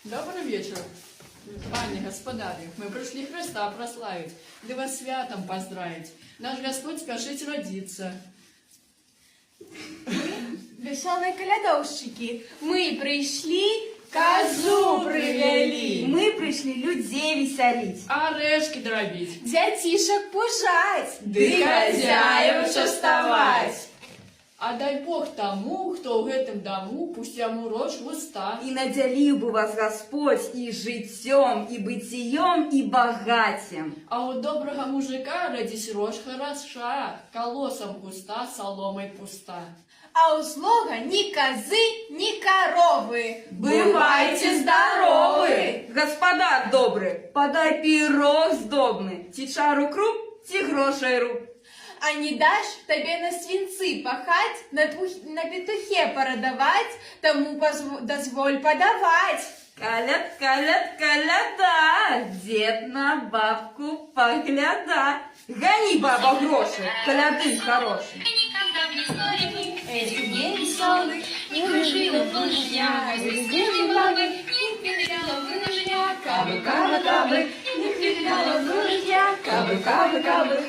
Добрый вечер, пани, господари. Мы пришли Христа прославить, да вас святом поздравить. Наш Господь спешит родиться. Веселые колядовщики, мы пришли, Козу привели. мы пришли людей веселить, Орешки дробить. детишек пужать, Ды хозяев частовать. А дай Бог тому, кто в этом дому, пусть ему рожь в уста. И наделил бы вас Господь и житьем, и бытием, и богатием. А у доброго мужика родись рожь хороша, колосом густа, соломой пуста. а у злого ни козы, ни коровы. Бывайте здоровы! Господа добрый, подай пирог сдобный, ти чару круп, ти грошей руб. А не дашь тебе на свинцы пахать, на петухе породовать, тому дозволь подавать. Калят, калят, коляда, дед на бабку погляда. Гони, баба, гроши, коляды хорошие. Никогда в истории этих дней веселых не прожила полжня, здесь не бабы, не передала вынуждя, кабы, кабы, кабы, не передала вынуждя, кабы, кабы, кабы.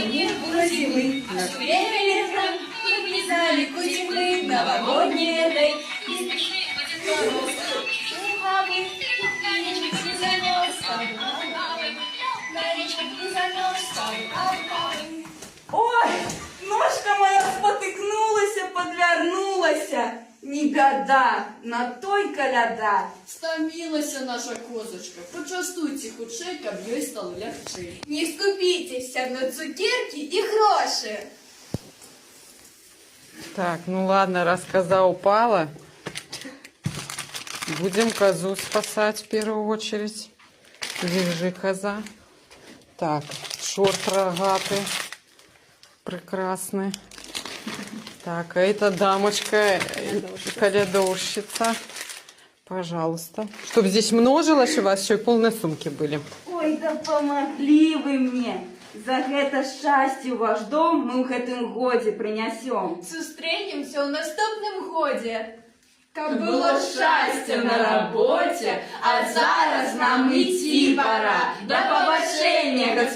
Не было зимы, а все время летом мы влезали кутимы новогодней этой, и смешные будет мороз, и бабы, конечек не занес, кабы, кабы, конечек не занес, кабы, кабы. Ой, ножка моя спотыкнулася, подвернулася. Не беда, на той коляда. Стомилася наша козочка, почастуйте худшей, каб ей стало легче. Не скупитесь на цукерки и гроши. Так, ну ладно, раз коза упала, будем козу спасать в первую очередь. Лежи, коза. Так, шорт рогатый, прекрасный. Так, а эта дамочка, колядовщица, пожалуйста. Чтобы здесь множилось у вас, еще и полные сумки были. Ой, да помогли вы мне. За это счастье в ваш дом мы в этом годе принесем. Сустретимся в наступном годе. Как было щастя на работе, а зараз нам идти пора. До побачення, Господь.